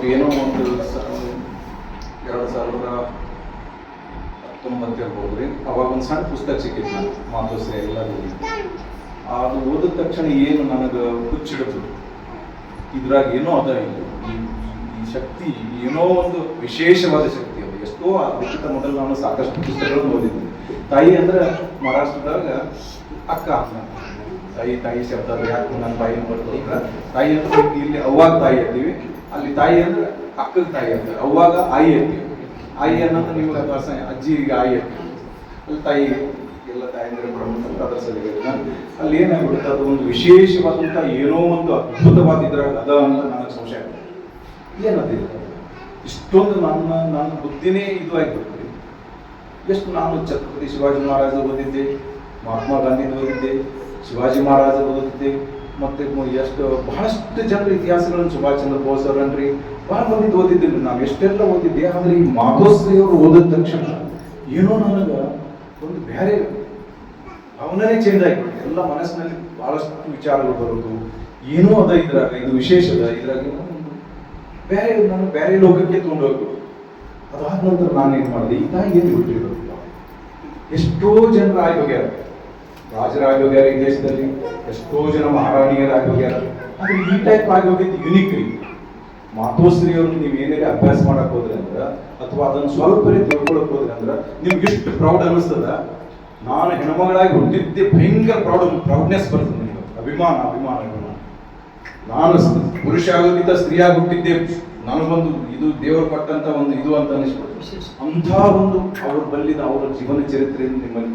ಅವತ್ತು ಏನೋ ಒಂದು 2019 ಇರ್ಬೋದು ರೀ, ಅವಾಗ ಒಂದು ಸಣ್ಣ ಪುಸ್ತಕ ಸಿಕ್ಕಿತ್ತು ನಾನು, ಮಾತೋಶ್ರೀ ಎಲ್ಲರೂ. ಅದು ಓದಿದ ತಕ್ಷಣ ಏನು ನನಗೆ ಹುಚ್ಚಿಡಿತು, ಇದ್ರಾಗ ಏನೋ ಅದ ಇದು, ಈ ಶಕ್ತಿ ಏನೋ ಒಂದು ವಿಶೇಷವಾದ ಶಕ್ತಿ ಅದು. ಎಷ್ಟೋ ಅದಕ್ಕಿಂತ ಮೊದಲು ನಾನು ಸಾಕಷ್ಟು ಪುಸ್ತಕಗಳನ್ನು ಓದಿದ್ದೆ. ತಾಯಿ ಅಂದ್ರೆ ಮಹಾರಾಷ್ಟ್ರದಾಗ ಅಕ್ಕ ಅಂತ, ತಾಯಿ ಶಬ್ದ ಯಾಕೆ ನನ್ನ ಬಾಯಿನ ಬರ್ತದೆ, ತಾಯಿ ಅಂದ್ರೆ ಇಲ್ಲಿ ಅವ್ವಾಗ ತಾಯಿ ಅಂತೀವಿ, ಅಲ್ಲಿ ತಾಯಿ ಅಂದ್ರೆ ಅಕ್ಕನ ತಾಯಿ ಅಂತಾರೆ, ಅವ್ವಾಗ ಆಯಿ ಅಂತೀವಿ. ಆಯಿ ಅನ್ನೋದು ನೀವು ಅಜ್ಜಿಗೆ ಆಯಿ ಅಂತೀವಿ, ಅಲ್ಲಿ ತಾಯಿ ಎಲ್ಲ ತಾಯಂದಿರ ಪ್ರಮುಖ ಅದರ ಸಲಿಗೆ ಅಲ್ಲಿ ಏನಾಗ್ಬಿಡುತ್ತೆ, ಅದು ಒಂದು ವಿಶೇಷವಾದಂಥ ಏನೋ ಒಂದು ಅದ್ಭುತವಾದ ಇದ್ರಾಗ ಅದ ಅಂತ ನನಗೆ ಸಂಶಯ ಆಗ್ತದೆ. ಏನದಿಲ್ಲ ಇಷ್ಟೊಂದು ನನ್ನ ಬುದ್ಧಿನೇ ಇದು ಆಗಿಬಿಡ್ತದೆ. ಎಷ್ಟು ನಾನು ಛತ್ರಪತಿ ಶಿವಾಜಿ ಮಹಾರಾಜ ಓದಿದ್ದೆ, ಮಹಾತ್ಮ ಗಾಂಧಿ ಓದಿದ್ದೆ, ಶಿವಾಜಿ ಮಹಾರಾಜ ಓದಿದ್ದೆ, ಮತ್ತೆ ಎಷ್ಟು ಬಹಳಷ್ಟು ಜನರ ಇತಿಹಾಸಗಳನ್ನು, ಸುಭಾಷ್ ಚಂದ್ರ ಬೋಸ್ ಅವರನ್ರಿ ಬಹಳ ಮಂದಿ ಓದಿದ್ದಿಲ್ಲ. ನಾವು ಎಷ್ಟೆಲ್ಲ ಓದಿದ್ದೆ, ಆದರೆ ಈ ಮಾಧೋಶ್ರೀ ಅವರು ಓದಿದ ತಕ್ಷಣ ಏನೋ ನನಗೆ ಒಂದು ಬೇರೆ ಅವನೇ ಚೇಂಜ್ ಆಗಿಬಿಟ್ಟು ಎಲ್ಲ ಮನಸ್ಸಿನಲ್ಲಿ ಬಹಳಷ್ಟು ವಿಚಾರಗಳು ಬರೋದು, ಏನೋ ಅದ ಇದ್ರಾಗ, ಇದು ವಿಶೇಷ ಅದ ಇದ್ರಾಗ, ಬೇರೆ ನಾನು ಬೇರೆ ಲೋಕಕ್ಕೆ ತಗೊಂಡು ಹೋಗ್ಬೇಕು. ಅದಾದ ನಂತರ ನಾನೇನು ಮಾಡಿದೆ, ಈ ತಾಯಿ ಏನು ಬಿಟ್ಟಿರೋದು, ಎಷ್ಟೋ ಜನರು ಆಗಿ ಹೋಗ್ಯಾರ, ರಾಜರಾಗಿ ಹೋಗ್ಯಾರ ಈ ದೇಶದಲ್ಲಿ, ಎಷ್ಟೋ ಜನ ಮಹಾರಾಣಿಯರಾಗಿ ಹೋಗ್ಯಾರ. ಆದ್ರೆ ಈ ಟೈಪ್ ಆಗಿ ಹೋಗಿದ್ದು ಯುನಿಕ್ ರೀ. ಮಾತೋಶ್ರೀ ಅವ್ರನ್ನ ನೀವು ಏನಾರೇ ಅಭ್ಯಾಸ ಮಾಡಕ್ ಹೋದ್ರೆ ಅಂದ್ರೆ, ಅಥವಾ ಅದನ್ನು ಸ್ವಲ್ಪ ತಿಳ್ಕೊಳಕ್ ಹೋದ್ರೆ ಅಂದ್ರೆ ನಿಮ್ಗೆ ಎಷ್ಟು ಪ್ರೌಡ್ ಅನಿಸ್ತದ. ನಾನು ಹೆಣ್ಮಗಳಾಗಿ ಹುಟ್ಟಿದ್ದೆ, ಭಯಂಕರ ಪ್ರೌಡ್ನೆಸ್ ಬರ್ತದೆ ನಿಮಗೆ, ಅಭಿಮಾನ. ನಾನು ಪುರುಷ ಆಗೋಕ್ಕಿಂತ ಸ್ತ್ರೀಯಾಗಿ ಹುಟ್ಟಿದ್ದೆ, ನನಗೊಂದು ಇದು ದೇವರು ಕೊಟ್ಟಂತ ಒಂದು ಇದು ಅಂತ ಅನಿಸ್ಬಿಡ್ತು. ಅಂಥ ಒಂದು ಅವ್ರ ಬಲ್ಲಿದ ಅವರ ಜೀವನ ಚರಿತ್ರೆಯನ್ನು ನಿಮ್ಮಲ್ಲಿ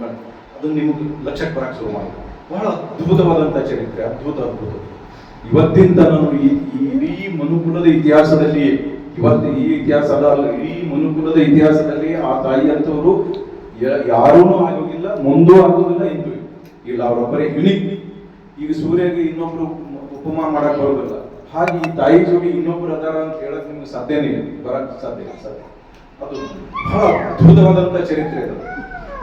ಅದನ್ನು ನಿಮಗೆ ಲಕ್ಷಕ್ಕೆ ಬರಕ್ಕೆ ಶುರು ಮಾಡಿದೆ. ಬಹಳ ಅದ್ಭುತವಾದಂಥ ಚರಿತ್ರೆ, ಅದ್ಭುತ. ಇವತ್ತಿಂದ ನಾನು ಈ ಇಡೀ ಮನುಕುಲದ ಇತಿಹಾಸದಲ್ಲಿ, ಇವತ್ತು ಈ ಇತಿಹಾಸ ಅಲ್ಲ, ಇಡೀ ಮನುಕುಲದ ಇತಿಹಾಸದಲ್ಲಿ ಆ ತಾಯಿ ಅಂತವರು ಯಾರೂ ಆಗೋಗಿಲ್ಲ, ಮುಂದೂ ಆಗೋದಿಲ್ಲ, ಇಂದು ಇಲ್ಲ. ಅವರೊಬ್ಬರೇ ಯುನಿಕ್. ಈಗ ಸೂರ್ಯಗೆ ಇನ್ನೊಬ್ರು ಉಪಮಾ ಮಾಡಕ್ ಬರೋದಿಲ್ಲ, ಹಾಗೆ ಈ ತಾಯಿ ಜೋಡಿ ಇನ್ನೊಬ್ರು ಅದಾರ ಅಂತ ಹೇಳಕ್ ನಿಮ್ಗೆ ಸಾಧ್ಯನೇ ಇಲ್ಲ, ಬರಕ್ ಸಾಧ್ಯ. ಅದು ಬಹಳ ಅದ್ಭುತವಾದಂಥ ಚರಿತ್ರೆ ಅದು.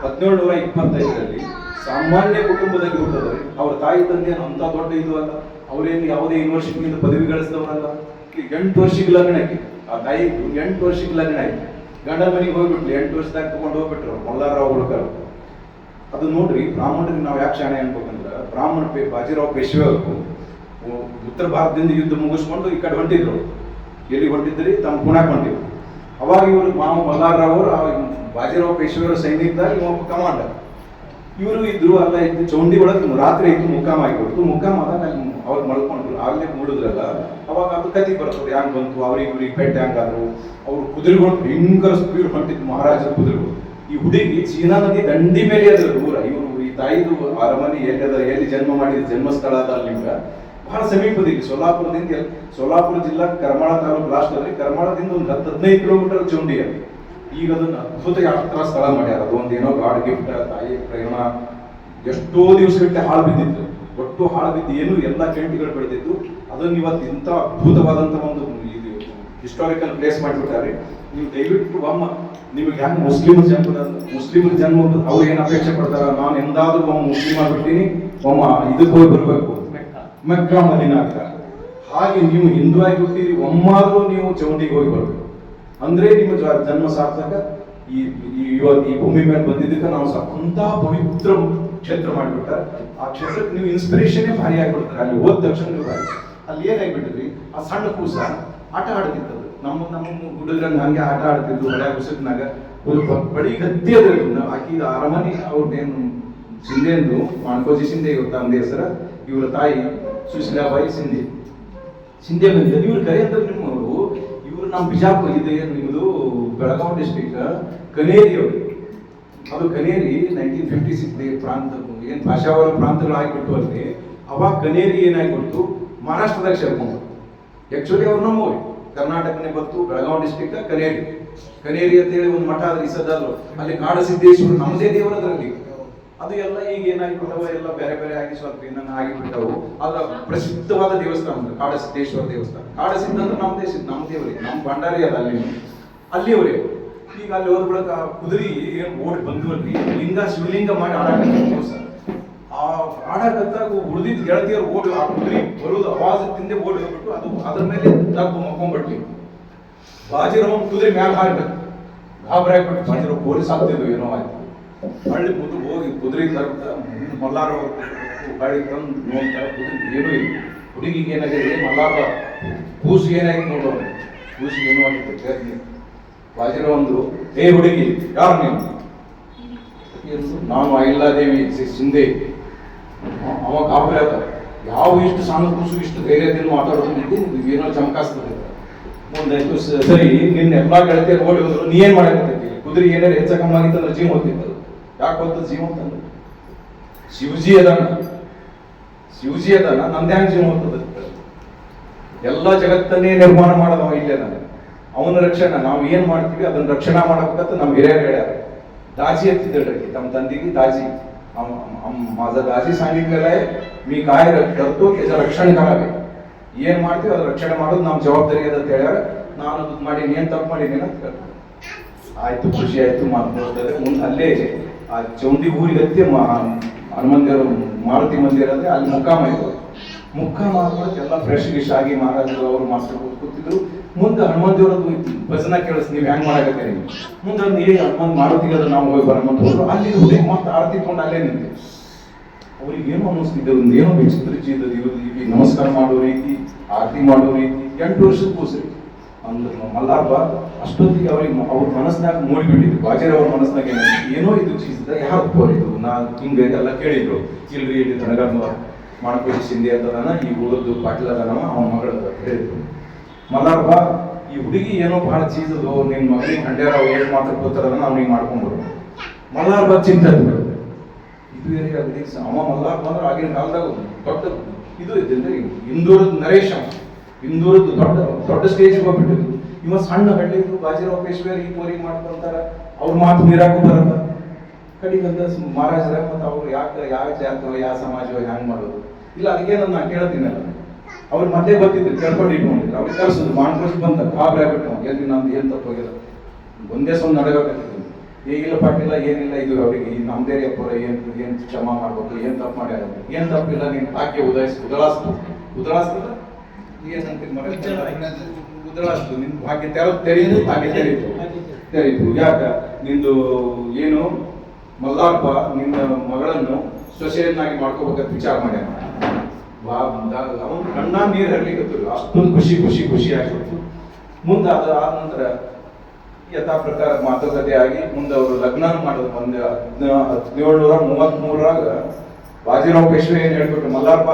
1725ರಲ್ಲಿ ಸಾಮಾನ್ಯ ಕುಟುಂಬದಲ್ಲಿ ಹುಟ್ಟಿದ್ರೆ, ಅವ್ರ ತಾಯಿ ತಂದೆ ಅಂತ ದೊಡ್ಡ ಇದು ಅಲ್ಲ, ಅವರೇನು ಯಾವುದೇ ಯೂನಿವರ್ಸಿಟಿಯಿಂದ ಪದವಿ ಗಳಿಸಿದವರಲ್ಲ. 8 ವರ್ಷಕ್ಕೆ ಲಗ್ನ ಆಯ್ತು ಆ ತಾಯಿ, 8 ವರ್ಷಕ್ಕೆ ಲಗ್ನ ಆಯ್ತು. ಗಂಡನ ಮನೆಗೆ ಹೋಗ್ಬಿಟ್ಲು, 8 ವರ್ಷದಾಗ ತಗೊಂಡು ಹೋಗ್ಬಿಟ್ರು ಮಲ್ಲಾರಾವ್ ಹುಡುಕರು. ಅದು ನೋಡ್ರಿ, ಬ್ರಾಹ್ಮಣರಿಗೆ ನಾವು ಯಾಕೆ ಶಾಣೆ ಅನ್ಬೇಕಂದ್ರೆ, ಬ್ರಾಹ್ಮಣ ಬಾಜಿರಾವ್ ಪೇಶ್ವೆ ಅವರು ಉತ್ತರ ಭಾರತದಿಂದ ಯುದ್ಧ ಮುಗಿಸ್ಕೊಂಡು ಈ ಕಡೆ ಹೊಂಟಿದ್ರು. ಎಲ್ಲಿ ಹೊಂಟಿದ್ರಿ? ತಮ್ಮ ಪುಣಾಕ್ ಹೊಂಟಿದ್ರು. ಅವಾಗ ಇವರು ಮಾವ ಮಲ್ಲಾರಾವ್ ಅವರು ಬಾಜಿರಾವ್ ಪೇಶ್ವೆಯವರ ಸೈನಿಕದಾಗ ಒಬ್ಬ ಕಮಾಂಡರ್. ಇವರು ಇದ್ರು, ಅಲ್ಲ ಇದ್ದು ಚೌಂಡಿ ಒಳಗೆ ರಾತ್ರಿ ಇತ್ತು, ಮುಕ್ಕಾಮ ಆಗಿಬಿಡ್ತು. ಮುಕ್ಕಾಮ ಆದಾಗ ಅವ್ರು ಮಲ್ಕೊಂಡ್ರು, ಆಗ್ಲೇ ಮೂಡಿದ್ರಲ್ಲ, ಅವಾಗ ಅದು ಕತಿ ಬರ್ತದೆ, ಹ್ಯಾಂಗ್ ಬಂತು ಇವ್ರಿಗೆ ಪೆಟ್ಟು ಹ್ಯಾಂಗಾದ್ರು. ಅವ್ರು ಕುದುರೆಗಳು ಭಯಂಕರ ಸ್ಪೀಡ್ ಹೊಂಟಿದ್ದು, ಮಹಾರಾಜರ ಕುದುರೆಗಳು. ಈ ಹುಡುಗಿ ಚೀನಾ ನದಿ ದಂಡಿ ಮೇಲೆ ಅದ್ರ ಊರ. ಇವರು ಈ ತಾಯಿದು ಅರಮನೆ ಎಲ್ಲಿ ಜನ್ಮ ಮಾಡಿದ ಜನ್ಮಸ್ಥಳ ಅದ ಅಲ್ಲಿ ಬಹಳ ಸಮೀಪದಲ್ಲಿ, ಸೋಲಾಪುರ ಜಿಲ್ಲಾ ಕರ್ಮಾಳ ತಾಲೂಕು ಲಾಸ್ಟ್ ಅಲ್ಲಿ, ಕರ್ಮಾಳದಿಂದ ಒಂದು 10-15 ಕಿಲೋಮೀಟರ್ ಚೌಂಡಿ ಅದು. ಈಗ ಅದನ್ನ ಅದ್ಭುತ ಯಾತ್ರಾ ಸ್ಥಳ ಮಾಡ್ಯಾರ. ಅದು ಒಂದೇನೋ ಗಾಡ್ ಗಿಫ್ಟ್, ತಾಯಿ ಪ್ರೇಮ. ಎಷ್ಟೋ ದಿವಸಗಟ್ಟಲೆ ಹಾಳು ಬಿದ್ದಿತ್ತು, ಒಟ್ಟು ಹಾಳು ಬಿದ್ದು ಏನು ಎಲ್ಲ ಕೆಂಟಿಗಳು ಬೆಳೆದಿದ್ದು. ಅದನ್ನ ಇವತ್ತು ಇಂಥ ಅದ್ಭುತವಾದಂಥ ಒಂದು ಇದು ಹಿಸ್ಟಾರಿಕಲ್ ಪ್ಲೇಸ್ ಮಾಡಿಬಿಟ್ಟಾರೆ. ನೀವು ದಯವಿಟ್ಟು ನಿಮಗೆ ಹೆಂಗೆ ಮುಸ್ಲಿಮರ ಜನ್ಮ ಅವ್ರು ಏನು ಅಪೇಕ್ಷೆ ಪಡ್ತಾರ, ನಾನು ಎಂದಾದ್ರೂ ಮುಸ್ಲಿಮ್ ಆಗ್ಬಿಡ್ತೀನಿ, ಇದಕ್ಕೆ ಹೋಗಿ ಬರಬೇಕು ಮೆಕ್ಕಾ ಮದೀನಾ ಅಂತ. ಹಾಗೆ ನೀವು ಹಿಂದೂ ಆಗಿ ಹುಟ್ಟಿರಿ, ಒಮ್ಮಾದ್ರೂ ನೀವು ಚೌಂಡಿಗೆ ಹೋಗಿ ಬರ್ಬೇಕು, ಅಂದ್ರೆ ನಿಮ್ಮ ಜನ್ಮ ಸಾರ್ಥಕ. ಇವತ್ತು ಈ ಭೂಮಿ ಮೇಲೆ ಬಂದಿದ್ದಕ್ಕೆ ನಾವು ಅಂತ ಪವಿತ್ರ ಕ್ಷೇತ್ರ ಮಾಡಿಬಿಟ್ಟಾರೆ. ಆ ಕ್ಷೇತ್ರಕ್ಕೆ ನೀವು ಇನ್ಸ್ಪಿರೇಷನ್ ಭಾರಿ ಆಗಿಬಿಡ್ತಾರೆ. ಅಲ್ಲಿ ಹೋದ ತಕ್ಷಣ ನೀವು ಅಲ್ಲಿ ಏನಾಗ್ಬಿಟ್ಟಿದ್ರಿ, ಆ ಸಣ್ಣ ಕೂಸ ಆಟ ಆಡ್ತಿತ್ತು. ನಮ್ಮ ಹುಡುಗರನ್ನ ಹಂಗೆ ಆಟ ಆಡ್ತಿದ್ರು, ಹಳೆ ಕುಸಕ್ನಾಗ ಬಡಿ ಗದ್ದೆ ಅದ್ರದ್ದು. ಆಕಿ ಅರಮನೆ ಅವ್ರದ್ದೇನು ಸಿಂಧೆಂದು ಮಾಣ್ಕೋಜಿ ಶಿಂದೆ ಗೊತ್ತಾ ಅಂದ ಹೆಸರ. ಇವರ ತಾಯಿ ಸುಶೀಲಾಬಾಯಿ ಶಿಂದೆ ಬಂದಿದ್ದು. ಇವ್ರ ಕರೆ ಅಂತ ನಿಮ್ಮವರು, ಇವರು ನಮ್ಮ ಬಿಜಾಪುರ ಇದೆ, ನಿಮ್ಮದು ಬೆಳಗಾವಿ ಡಿಸ್ಟ್ರಿಕ್ಟ್ ಕನೇರಿ ಅವರು. ಅದು ಕನೇರಿ 1956 ಪ್ರಾಂತ ಏನು ಭಾಷಾವರ ಪ್ರಾಂತಗಳಾಗಿಬಿಟ್ಟು ಅಲ್ಲಿ. ಅವಾಗ ಕನೇರಿ ಏನಾಗಿಬಿಟ್ಟು ಮಹಾರಾಷ್ಟ್ರದಾಗ ಸೇರ್ಕೊಂಡು. ಆಕ್ಚುಲಿ ಅವ್ರು ನಮ್ಮವ್ರಿ, ಕರ್ನಾಟಕನೇ ಬಂತು, ಬೆಳಗಾವಿ ಡಿಸ್ಟ್ರಿಕ್ಟ್ ಕನೇರಿ ಅಂತ ಹೇಳಿ ಒಂದು ಮಠ ಆದ್ರೆ ಇಸದಾದ್ರು. ಅಲ್ಲಿ ಕಾಡಸಿದ್ದೇಶ್ವರ ನಮ್ಮದೇ ದೇವರದ್ರಲ್ಲಿ. ಅದು ಎಲ್ಲ ಈಗ ಏನಾಗಿಬಿಟ್ಟವ, ಎಲ್ಲ ಬೇರೆ ಬೇರೆ ಆಗಿ ಸ್ವಲ್ಪ ಏನನ್ನ ಆಗಿಬಿಟ್ಟವು. ಆದ್ರ ಪ್ರಸಿದ್ಧವಾದ ದೇವಸ್ಥಾನ ಕಾಡಸಿದ್ದೇಶ್ವರ ದೇವಸ್ಥಾನ. ಕಾಡಸಿದ್ದ ಅಂದ್ರೆ ನಮ್ಮ ದೇವರೇ, ನಮ್ಮ ಭಂಡಾರಿ ಅದ ಅಲ್ಲಿಯವರೇ. ಈಗ ಅಲ್ಲಿ ಹೋದ ಬಳಿಕ ಕುದುರೆ ಏನು ಓಡಿ ಬಂದ್ವಲ್ರಿ, ಶಿವಲಿಂಗ ಮಾಡಿ ಆಡಾಕತ್ತಾಗ ಆ ಆಡಾಕತ್ತಾಗ ಉಳಿದಿದ್ದ ಗೆಳತಿಯರು ಓಡಿ ಆ ಕುದುರೆ ಬರೋದು ಆವಾಜ್ ತಿಂದೆ ಓಡಿ ಹೋಗ್ಬಿಟ್ಟು ಅದು ಅದ್ರ ಮೇಲೆ ತಗ್ಗು ಮಕ್ಕೊಂಡ್ಬಿಟ್ವಿ. ಬಾಜಿರಾವ್ ಕುದುರೆ ಮ್ಯಾಲ ಹಾರ್ಬೇಕು, ಗಾಬರಿ ಆಗ್ಬಿಟ್ಟು ಬಾಜಿರಾವ್ ಪೊಲೀಸ್ ಆಗ್ತಿದ್ವು ಏನೋ ಆಯ್ತು. ಹಳ್ಳಿ ಮುದ್ದು ಹೋಗಿ ಕುದುರೆ ತರ್ತ ಮಲ್ಲಾರ ಹಳ್ಳಿ ತಂದು ನೋಡ್ತಾರೆ, ಕುದುರೆ ಏನೂ ಇಲ್ಲ. ಹುಡುಗಿಗೆ ಏನಾಗಿದೆ, ಮಲ್ಲಾರ ಕೂಸು ಏನಾಗಿದೆ ನೋಡೋಣ, ಕೂಸಿಗೆ ಏನೋ ಆಗಿದೆ. ಬಾಜಿರಾವ್ ಒಂದು, ಏ ಹುಡುಗಿ ಯಾರು ನೀವು? ನಾನು ಅಹಿಲ್ಲಾದೇವಿ ಸಿಂಧೆ. ಅವ ಗಾಬರಿ ಆದ, ಯಾವ ಇಷ್ಟು ಸಣ್ಣ ಕೂಸು ಇಷ್ಟು ಧೈರ್ಯದಿಂದ ಮಾತಾಡೋದು, ಏನೋ ಚಮಕಾಸ್ತದೆ. ಮುಂದಾಯ್ತು, ಸರಿ ನಿನ್ನ ಎಲ್ಲಾ ಗೆಳತಿಯ ನೋಡಿ ಹೋದ್ರು, ನೀ ಏನ್ ಮಾಡಕತ್ತಿ? ಕುದುರೆ ಏನಾರು ಹೆಚ್ಚ ಕಮ್ಮಿ ಆಗಿತ್ತಂದ್ರೆ ಜೀವ ಹೋಗ್ತಿತ್ತು. ಯಾಕೆ ಹೋಗ್ತದ ಜೀವ ಅಂತಂದ್ರೆ ಶಿವಜಿ ಅದಾನ, ನಂದು ಹ್ಯಾಂಗ ಜೀವ ಹೋಗ್ತದ? ಎಲ್ಲ ಜಗತ್ತನ್ನೇ ನಿರ್ಮಾಣ ಮಾಡದವ ಇಲ್ಲೇ ನಾನು. ಅವನ ರಕ್ಷಣೆ ನಾವು ಏನ್ ಮಾಡ್ತೀವಿ ಅದನ್ನ ರಕ್ಷಣಾ ಮಾಡಬೇಕಂತ ನಮ್ ಹಿರಿಯರು ಹೇಳ್ಯಾರ. दाजी येते तम तंदी की दाजी हम माझा दाजी सांगितलेला आहे मी काय करतो त्याचं रक्षण करावे ಏನ್ ಮಾಡ್ತೀವಿ ಅದ್ರ ರಕ್ಷಣೆ ಮಾಡೋದು ನಮ್ಮ ಜವಾಬ್ದಾರಿ ಅದ ಅಂತ ಹೇಳ್ಯಾರ. ನಾನು ಅದು ಮಾಡಿ ಏನ್ ತಪ್ಪು ಮಾಡಿದ್ದೀನಿ ಅಂತ ಆಯ್ತು, ಖುಷಿ ಆಯ್ತು ಮಾತನಾಡ್ತಾರೆ. ಮುಂದೆ ಅಲ್ಲೇ ಆ ಚೌಂಡಿ ಊರಿಗೆ ಹತ್ತಿ ಹನುಮಂದಿರ ಮಾರುತಿ ಮಂದಿರ ಅಂದ್ರೆ ಅಲ್ಲಿ ಮುಕ್ಕಾಮ ಇತ್ತು. ಮುಕ್ಕಾಮ ಮಾಡ್ಕೊಳಕ್ಕೆ ಎಲ್ಲ ಫ್ರೆಶ್ ಗಿಶ್ ಆಗಿ ಮಹಾರಾಜರು ಅವ್ರು ಮಾಸ್ಟರ್ ಕೂತಿದ್ರು. ಮುಂದೆ ಹನುಮಂದಿರದ್ದು ಭಜನ ಕೇಳಿಸ್ ನೀವು ಹೆಂಗ್ ಮಾಡಾಕತ್ತೀರಿ ಮುಂದೆ ಏ ಹನುಮಂತ್ ಮಾರುತಿಗೆ ಅದು ನಾವು ಹೋಗಿ ಬರಮಂತ ಹೋದ್ರು. ಅಲ್ಲಿ ಹುಡುಗಿ ಮತ್ತೆ ಆರತಿ ಕೊಂಡು ಅಲ್ಲೇ ನಿಂತೆ. ಅವ್ರಿಗೆ ಏನೋ ಅನ್ನಿಸ್ತಿದ್ದೆ, ಒಂದು ಏನೋ ವಿಚಿತ್ರ ಚೀದ ಈಗ ನಮಸ್ಕಾರ ಮಾಡೋ ರೀತಿ, ಆರತಿ ಮಾಡೋ ರೀತಿ. 8 ವರ್ಷದ ಕೂಸ್ರಿ ಅಂದ್ರೆ ಮಲ್ಲಾರ್ಬ ಅಷ್ಟೊತ್ತಿಗೆ ಅವ್ರಿಗೆ ಅವ್ರ ಮನಸ್ಸಿನಾಗ ಮೂಡಿಬಿಟ್ಟಿದ್ರು. ಬಾಜೇರ್ ಅವ್ರ ಮನಸ್ಸಿನಾಗ ಏನೋ ಇದು ಚೀಸಿದ ಯಾರು ಕೋರಿದ್ರು. ನಾ ಹಿಂಗೆ ಎಲ್ಲ ಕೇಳಿದ್ರು, ಇಲ್ರಿ ಇಲ್ಲಿ ತನಗ ಮಾಡ್ಕೊಳ್ಳಿ ಸಿಂಧಿ ಅಂತದಾನ, ಈ ಊರದ್ದು ಪಾಟೀಲ್ ಅದಾನವ ಅವನ ಮಗಳ ಹೇಳಿದ್ರು. ಮಲ್ಲಾರ್ಬ ಈ ಹುಡುಗಿ ಏನೋ ಬಹಳ ಚೀಸದು, ನಿನ್ ಮಗಳಿಗೆ ಕಂಡ್ಯಾರ ಅವ್ ಏನ್ ಮಾತಾಡ್ಕೋತಾರನ್ನ ಅವ್ನಿಗೆ ಮಾಡ್ಕೊಂಡ್ಬರು. ಮಲ್ಲಾರ್ಬ ಚಿಂತೆ ಇದು ಅವ ಮಲ್ಲಾರ್ಬ ಅಂದ್ರೆ ಆಗಿನ ಕಾಲದಾಗ ದೊಡ್ಡ ಇದು ಇದ್ದಂದ್ರೆ ಇಂದೂರದ ನರೇಶ್ ಅವ. ಇಂದೂರದ್ದು ದೊಡ್ಡ ಸ್ಟೇಜ್ ಹೋಗ್ಬಿಟ್ಟಿದ್ರು. ಇವ ಸಣ್ಣ ಹಳ್ಳಿದ್ರು ಬಾಜಿರಾವ್ ಪೇಶ್ವೇರ್ ಈ ಊರಿಗೆ ಮಾಡ್ಕೊಂತಾರ, ಅವ್ರ ಮಾತು ಮೀರಾಕು ಬರಲ್ಲ. ಕಡಿಗಂತ ಮಹಾರಾಜರ ಮತ್ತು ಅವ್ರು ಯಾಕೆ ಯಾವ ಜಾತಿ ಯಾವ ಸಮಾಜ ಹ್ಯಾಂಗ್ ಮಾಡೋದು ಇಲ್ಲ, ಅದಕ್ಕೆ ನಾನು ಕೇಳ್ತೀನಲ್ಲ. ಅವ್ರು ಮತ್ತೆ ಬರ್ತಿದ್ರು, ಕೇಳ್ಕೊಂಡು ಇಟ್ಕೊಂಡಿದ್ರು. ಅವ್ರಿಗೆ ಕರ್ಸಿದ್ರು, ಮಾಡ್ಕೊಸಿ ಬಂತ ಗಾಬರಿ ಆಗ್ಬಿಟ್ಟು ಎಲ್ಲಿ ನಮ್ದು ಏನ್ ತಪ್ಪೋಗಿಲ್ಲ. ಒಂದೇ ಸೊಂದು ನಡಗತ್ತಿದ್ರು. ಇಲ್ಲ ಪಾಟಿಲ್ಲ ಏನಿಲ್ಲ, ಇದು ಅವ್ರಿಗೆ ನಮ್ದೇ ಅಪ್ಪರ ಏನ್ ಕ್ಷಮ ಮಾಡ್ಬೇಕು, ಏನ್ ತಪ್ಪು ಮಾಡ್ಯಾರ, ಏನ್ ತಪ್ಪಿಲ್ಲ, ನೀನ್ ಹಾಕಿ ಉದಳಾಸ್ತದ ಏನಂತ ಉದಳಾಸ್ತು ನಿನ್ ಭಾಗ್ಯ ತೆರೀತು ಹಾಗೆ ತೆರೀತು. ಯಾಕ ನಿಂದು ಏನು ಮಲ್ಲಾರ್ಬ ನಿನ್ನ ಮಗಳನ್ನು ಸೊಸೆಯನ್ನಾಗಿ ಮಾಡ್ಕೋಬೇಕಂತ ವಿಚಾರ ಮಾಡ್ಯಾನ. ಅವನು ಕಣ್ಣ ನೀರು ಹರ್ಲಿಕ್ಕೆ ಅಷ್ಟೊಂದು ಖುಷಿ ಆಗಿಬಿಡ್ತು. ಮುಂದೆ ಅದು ಆದ ನಂತರ ಯಥಾ ಪ್ರಕಾರ ಮಾತುಕತೆ ಆಗಿ ಮುಂದೆ ಅವರು ಲಗ್ನ ಮಾಡೋದು. ಒಂದು 1733 ಬಾಜಿರಾವ್ ಪೇಶ್ವೆ ಏನ್ ಹೇಳ್ಬಿಟ್ಟು, ಮಲ್ಲಾರ್ಬ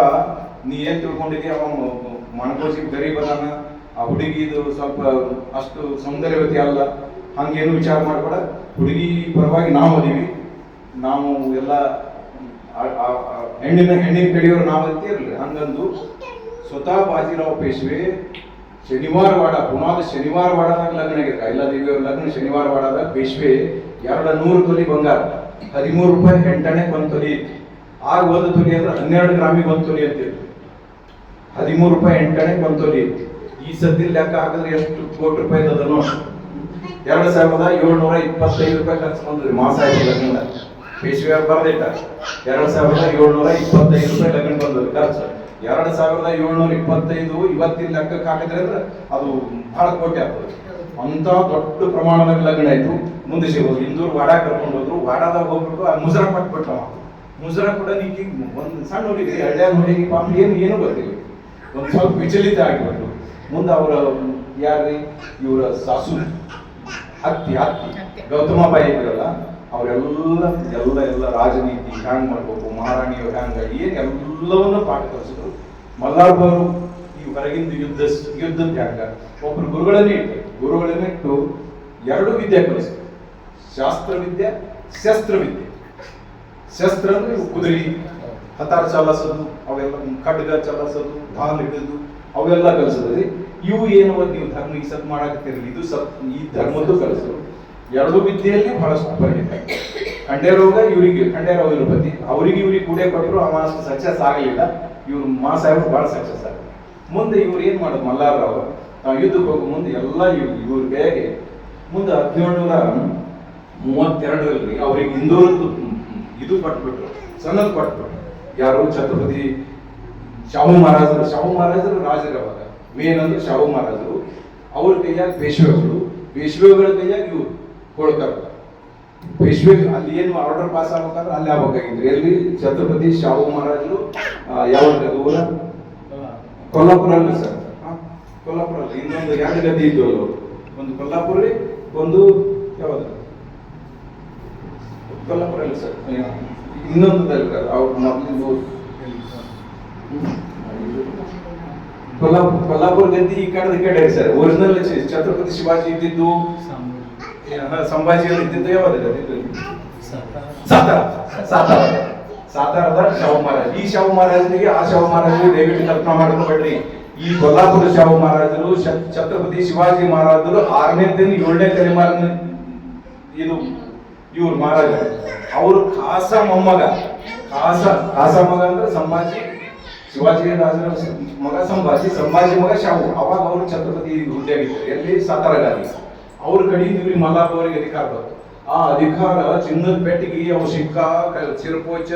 ನೀ ಏನ್ ತಿಳ್ಕೊಂಡಿದ್ಯಾ, ಅವ ಮಣಕೋಸಿ ಗರೀಬ್ ಅದಾನ, ಆ ಹುಡುಗಿದು ಸ್ವಲ್ಪ ಅಷ್ಟು ಸೌಂದರ್ಯವತಿ ಅಲ್ಲ, ಹಂಗೇನು ವಿಚಾರ ಮಾಡ್ಬೇಡ, ಹುಡುಗಿ ಪರವಾಗಿ ನಾವು ಅದೀವಿ, ನಾವು ಎಲ್ಲ ಹೆಣ್ಣಿನ ಕಡೆಯವರು ನಾವು ಅಂತಿರ್ಲಿ. ಹಂಗಂದು ಸ್ವತಃ ಬಾಜಿರಾವ್ ಪೇಶ್ವೆ ಶನಿವಾರವಾಡ ಪುನಾದ ಶನಿವಾರವಾಡದಾಗ ಲಗ್ನ ಆಗಿರ್ಕ ಇಲ್ಲ ದೇವಿಯವ್ರ ಲಗ್ನ ಶನಿವಾರವಾಡದಾಗ ಪೇಶ್ವೆ 200 ತೊಲಿ ಬಂಗಾರ, 13 ರೂಪಾಯಿ 8 1 ತೊಲಿ. ಆಗ 1 ತೊಲಿ ಅಂದ್ರೆ 12 ಗ್ರಾಮಿಗೆ 1 ತೊಲಿ ಅಂತಿದ್ರು. 13 ರೂಪಾಯಿ 8 1 ತೊಲಿ. ಈ ಸದ್ಯ ಲೆಕ್ಕ ಹಾಕಿದ್ರೆ ಎಷ್ಟು ಕೋಟಿ ರೂಪಾಯಿ ಅದ ನೋಡಿ. 2725 ರೂಪಾಯಿ ಖರ್ಚು ಬಂದ್ರಿ ಮಾಸ ಆಯ್ತು ಲಗ್ನ. ಪೇಶ್ವೆ ಬರ್ದಿಟ್ಟ 2725 ರೂಪಾಯಿ ಲಗ್ನ ಬಂದ್ರಿ ಖರ್ಚು. 2725 ಇವತ್ತಿನ ಲೆಕ್ಕಕ್ಕೆ ಹಾಕಿದ್ರೆ ಅಂದ್ರೆ ಅದು ಬಹಳ ಕೋಟಿ ಆಗ್ತದೆ. ಅಂತ ದೊಡ್ಡ ಪ್ರಮಾಣದಾಗ ಲಗ್ನ ಆಯ್ತು. ಮುಂದೆ ಸಿಗೋದು ಇಂದೂರು ವಾಡ ಕರ್ಕೊಂಡು ಹೋದ್ರು. ವಾಡದಾಗ ಹೋಗ್ಬಿಟ್ಟು ಆ ಮುಜರಾ ಕೊಟ್ಬಿಟ್ಟು ಮುಜರಾ ಕೂಡ ನೀಗಿ ಒಂದು ಸಣ್ಣ ಹುಡುಗಿ ಹಳ್ಳಿಯ ಹುಡುಗಿ ಪಾಪ ಏನು ಬರ್ತಿಲ್ಲ, ಒಂದು ಸ್ವಲ್ಪ ವಿಚಲಿತ ಆಗಿಬಿಟ್ಟು. ಮುಂದೆ ಅವರ ಯಾರ್ರಿ ಇವರ ಸಾಸು ಹತ್ತಿ ಗೌತಮಬಾಯಿ ಇದ್ರಲ್ಲ, ಅವರೆಲ್ಲ ರಾಜನೀತಿ ಹ್ಯಾಂಗ್ ಮಾಡ್ಬೇಕು, ಮಹಾರಾಣಿಯವ್ರು ಹ್ಯಾಂಗ ಎಲ್ಲವನ್ನೂ ಪಾಠ ಕಲಿಸಿದ್ರು. ಮಲ್ಲಾರ್ಬ ಅವರು ಈ ಹೊರಗಿಂದ ಯುದ್ಧದ ಹ್ಯಾಂಗ ಒಬ್ರು ಗುರುಗಳನ್ನಿಟ್ಟು 2 ವಿದ್ಯೆ ಕಲಿಸಿದ್ರು. ಶಾಸ್ತ್ರವಿದ್ಯೆ, ಶಸ್ತ್ರವಿದ್ಯೆ. ಶಸ್ತ್ರ ಅಂದ್ರೆ ಕುದುರೆ ಹತಾರ ಚಾಲಿಸೋದು, ಅವೆಲ್ಲ ಖಡ್ಗ ಚಾಲಿಸೋದು, ಢಾಲ್ ಹಿಡಿದು ಅವೆಲ್ಲ ಕಲಿಸೋದ್ರಿ. ಇವು ಏನು ನೀವು ಧರ್ಮ ಈ ಸತ್ ಮಾಡಾಕತ್ತಿರಲಿ, ಇದು ಈ ಧರ್ಮದ್ದು ಕಲಿಸೋದು. 2 ವಿದ್ಯೆಯಲ್ಲಿ ಬಹಳಷ್ಟು ಪರಿಣಿತ. ಖಂಡೇರೋಗ ಇವರಿಗೆ ಖಂಡೇರಾವ್ ಇವ್ರ ಪತಿ, ಇವ್ರಿಗೆ ಕೂಡೇ ಕೊಟ್ಟರು, ಅವ ಅಷ್ಟು ಸಕ್ಸಸ್ ಆಗಲಿಲ್ಲ. ಇವ್ರು ಸಾಹೇಬರು ಬಹಳ ಸಕ್ಸಸ್ ಆಗ. ಮುಂದೆ ಇವ್ರು ಏನ್ ಮಾಡೋದು, ಮಲ್ಲಾರ್ರಾವ್ ನಾವು ಯುದ್ಧಕ್ಕೆ ಹೋಗೋ ಮುಂದೆ ಎಲ್ಲ ಇವ್ರ ಕೈಗೆ ಮುಂದೆ 1732 ಅವ್ರಿಗೆ ಇಂದೂರದ್ದು ಇದು ಕೊಟ್ಬಿಟ್ರು, ಸನ್ನದ್ ಕೊಟ್ಬಿಟ್ರು. ಯಾರು ಛತ್ರಪತಿ ಶಾಹು ಮಹಾರಾಜರು ರಾಜರು ಅವಾಗ ಮೇನ್ ಅಂದ್ರೆ ಶಾಹು ಮಹಾರಾಜರು. ಅವ್ರ ಕೈಯಾಗ ಪೇಶ್ವೆಗಳ ಕೈಯಾಗ ಇವ್ರು ಹೋಳ್ಕರ್. ಪೇಶ್ವೆ ಅಲ್ಲಿ ಏನು ಆರ್ಡರ್ ಪಾಸ್ ಆಗ್ಬೇಕಾದ್ರೆ ಅಲ್ಲಿ ಆಗ್ಬೇಕಾಗಿದ್ರು. ಎಲ್ಲಿ? ಛತ್ರಪತಿ ಶಾಹು ಮಹಾರಾಜರು ಯಾವ ಊರ? ಕೊಲ್ಲಾಪುರ ಅಲ್ಲ ಸರ್, ಕೊಲ್ಲಾಪುರ ಅಲ್ಲ, ಇನ್ನೊಂದು 2 ಗದ್ದೆ ಇದ್ದು, ಒಂದು ಕೊಲ್ಲಾಪುರ, ಒಂದು ಯಾವ್ದು ಕೊಲ್ಲಾಪುರ ಅಲ್ಲ ಸರ್, ಇನ್ನೊಂದು ಅವ್ರ ಮೊದಲು ಕೊಲ್ಲಾಪುರ ಗದ್ದೆ ಈ ಕಡೆ ಸರ್. ಒರಿಜಿನಲ್ ಛತ್ರಪತಿ ಶಿವಾಜಿ ಇದ್ದಿದ್ದು, ಸಂಭಾಜಿ ಇದ್ದಿದ್ದು ಯಾವ್ದು? ಸಾತಾರದ ಶಾಹು ಮಹಾರಾಜ್. ಈ ಶಾಹು ಮಹಾರಾಜನಿಗೆ ಆ ಶಾಹು ಮಹಾರಾಜನಿಗೆ ದಯವಿಟ್ಟು ಕಲ್ಪನಾ ಮಾಡ್ಕೊಬೇಡ್ರಿ. ಈ ಕೊಲ್ಲಾಪುರ ಶಾಹು ಮಹಾರಾಜರು ಛತ್ರಪತಿ ಶಿವಾಜಿ ಮಹಾರಾಜರು 6ನೇ 7ನೇ ತಲೆಮಾರಿನ ಇದು ಇವ್ರು ಮಹಾರಾಜರು. ಅವರು ಖಾಸ ಮೊಮ್ಮಗ, ಖಾಸ ಮಗ ಅಂದ್ರೆ ಸಂಭಾಜಿ, ಶಿವಾಜಿ ರಾಜರ ಮಗ ಸಂಭಾಜಿ ಮಗ ಶಾಹು. ಅವಾಗ ಅವರು ಛತ್ರಪತಿ ಹುದ್ದೆಯಾಗಿದ್ದಾರೆ. ಎಲ್ಲಿ? ಸಾತಾರಗಾರಿ. ಅವ್ರ ಕಡೆಯಿಂದ ಇವ್ರಿಗೆ ಮಲ್ಲಾಪ ಅವರಿಗೆ ಅಧಿಕಾರ ಬಂತು. ಆ ಅಧಿಕಾರ ಚಿನ್ನದ ಪೆಟ್ಟಿಗೆ ಅವ್ರ ಸಿಕ್ಕ ಸಿರಪೋಚ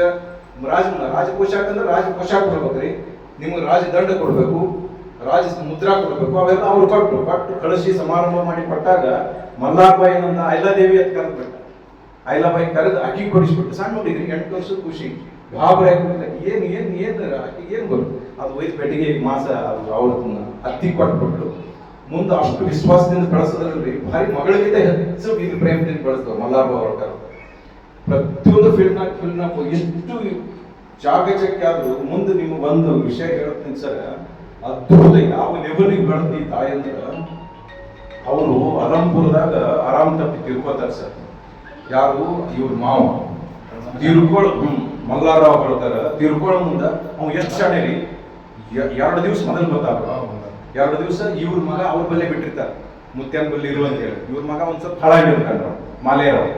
ರಾಜ ಪೋಷಾಕ ಅಂದ್ರೆ ರಾಜ ಪೋಷಾಕ ಕೊಡ್ಬೇಕ್ರಿ, ನಿಮ್ಗೆ ರಾಜದಂಡ ಕೊಡ್ಬೇಕು, ರಾಜ ಮುದ್ರಾ ಕೊಡ್ಬೇಕು. ಅವೆಲ್ಲ ಅವ್ರು ಕೊಟ್ಟು ಕಳಿಸಿ ಸಮಾರಂಭ ಮಾಡಿ ಕೊಟ್ಟಾಗ ಮಲ್ಲಾಬಾಯಿ ಏನಂದ ಐಲಾದೇವಿ ಅಂತ ಕರೆದ್ಬಿಟ್ಟ. ಐಲಾಬಾಯಿ ಕರೆದು ಅಕ್ಕಿ ಕೊಡಿಸ್ಬಿಟ್ಟು. ಸಣ್ಣ ಹುಡುಗಿರಿ 8 ವರ್ಷದ ಖುಷಿ, ಗಾಬರಿ ಆಗ್ಬಿಟ್ಟಿಲ್ಲ. ಏನು ಅಕ್ಕಿ ಏನು ಬರುತ್ತೆ ಅದು ಒಯ್ದು ಪೆಟ್ಟಿಗೆ ಮಾಸ ಅವ್ರ ಹತ್ತಿ ಕೊಟ್ಬಿಟ್ಟು ಮುಂದೆ ಅಷ್ಟು ವಿಶ್ವಾಸದಿಂದ ಬೆಳೆಸೋದ್ರಲ್ಲಿ ಭಾರಿ ಮಗಳಿಗಿಂತ ಹೆಚ್ಚು ಇದು ಪ್ರೇಮದಿಂದ ಬೆಳೆಸ್ತವೆ ಮಲ್ಲಾಬ ಹೋಳ್ಕರ್. ಪ್ರತಿಯೊಂದು ಫಿಲ್ಮ್ನಾಗ ಎಷ್ಟು ಚಾಕಚಕ್ಯ ಆದ್ರೂ ಮುಂದೆ ನಿಮ್ಗೆ ಒಂದು ವಿಷಯ ಹೇಳ್ತೀನಿ ಸರ್, ಅದ್ಭುತ. ಯಾವ ಲೆವೆಲಿಗೆ ಬೆಳೆದಿ ತಾಯಿ ಅಂದ್ರೆ ಅವರು ಅಲಂಪುರದಾಗ ಆರಾಮ್ ತಪ್ಪಿ ತಿರ್ಕೋತಾರೆ ಸರ್. ಯಾರು? ಇವ್ರ ಮಾವ ಮಲ್ಲಾರಾವ್ ಹೋಳ್ಕರ್ ತಿರ್ಕೊಳ್ಳೋ ಮುಂದೆ ಅವ್ ಎಷ್ಟು ಶಾಣೆ ರೀ. 2 ದಿವಸ ಮೊದಲು ಗೊತ್ತಾಗ 2 ದಿವಸ ಇವ್ರ ಮಗ ಅವ್ರ ಬಲ್ಲೆ ಬಿಟ್ಟಿರ್ತಾರೆ, ಮುತ್ಯಾನ್ ಬಲ್ಲಿ ಇರು ಅಂತ ಹೇಳಿ. ಇವ್ರ ಮಗ ಒಂದ್ ಸ್ವಲ್ಪ ಹಾಳಾಗಿರ್ತಾರ ಮಾಲೇರಾವ್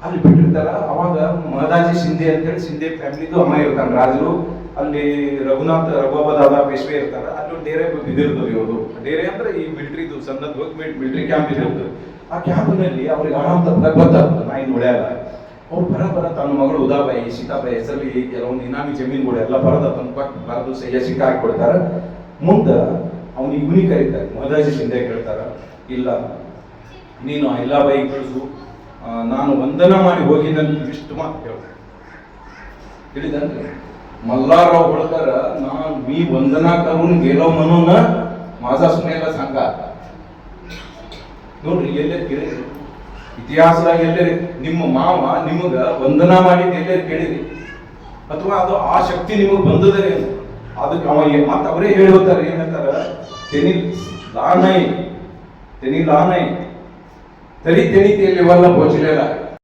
ಅಲ್ಲಿ ಬಿಟ್ಟಿರ್ತಾರ. ಅವಾಗ ಮಹದಾಜಿ ಶಿಂದೆ ಅಂತೇಳಿ ಶಿಂದೆ ಫ್ಯಾಮಿಲಿದು ಅಮ್ಮ ಇರ್ತಾನೆ ರಾಜರು. ಅಲ್ಲಿ ರಘುಬಾಬಾ ದಾದಾ ಪೇಶ್ವೆ ಇರ್ತಾರ. ಅಲ್ಲಿ ಒಂದು ಡೇರೆ ಬಿದ್ದಿರ್ತದೆ. ಇವ್ರದು ಡೇರೆ ಅಂದ್ರೆ ಈ ಮಿಲಿಟರಿದು ಸಣ್ಣದ್ ಮಿಲಿಟರಿ ಕ್ಯಾಂಪ್ ಇದಿರ್ತದೆ. ಆ ಕ್ಯಾಂಪ್ನಲ್ಲಿ ಅವ್ರಿಗೆ ಆರಾಮ್ ಗೊತ್ತಾಗ್ತದೆ ನಾಯಿ ನೋಡ್ಯಾಗ. ಅವ್ರು ಬರ ತನ್ನ ಮಗಳು ಉದಾಬಾಯಿ ಸೀತಾಬಾಯಿ ಹೆಸರಲ್ಲಿ ಕೆಲವೊಂದು ಇನಾಮಿ ಜಮೀನುಗಳು ಎಲ್ಲ ಬರದ ತನ್ನ ಕೊಟ್ಟು ಬರೆದು ಸಹ್ಯ ಸಿಕ್ಕ ಹಾಕಿಕೊಡ್ತಾರ. ಮುಂದೆ ಅವನಿಗೆ ಇವನಿಗೆ ಕರೀತಾರೆ, ಮಹದಾಜಿ ಶಿಂದೆ ಹೇಳ್ತಾರ, ಇಲ್ಲ ನೀನು ಐಲಾಬಾಯಿ ಕಳಿಸು, ನಾನು ವಂದನ ಮಾಡಿ ಹೋಗಿ ನನ್ನ ಇಷ್ಟು ಮಾತು ಹೇಳ್ತಾರೆ. ತಿಳಿದಂದ್ರೆ मल्हारराव होळकर ना मी वंदना करून गेलो म्हणून माझा सुनेला सांगा ನೋಡ್ರಿ ಎಲ್ಲೇ ಕೇಳಿರಿ ಇತಿಹಾಸದಾಗ ಎಲ್ಲೇ ನಿಮ್ಮ ಮಾವ ನಿಮಗ ವಂದನಾ ಮಾಡಿದ ಎಲ್ಲೇ ಕೇಳಿರಿ ಅಥವಾ ಅದು ಆ ಶಕ್ತಿ ನಿಮಗೆ ಬಂದದೆ ಅದಕ್ಕೆ ಅವ ಮತ್ತೆ ಅವರೇ ಹೇಳಿ ಹೋಗ್ತಾರೆ ಏನ್ ಹೇಳ್ತಾರ ತೆನಿ ಲಾನೈ ತರಿ ತೆನಿತಿಯಲ್ಲಿ ವಲ್ಲ ಪೋಚಲೇಲ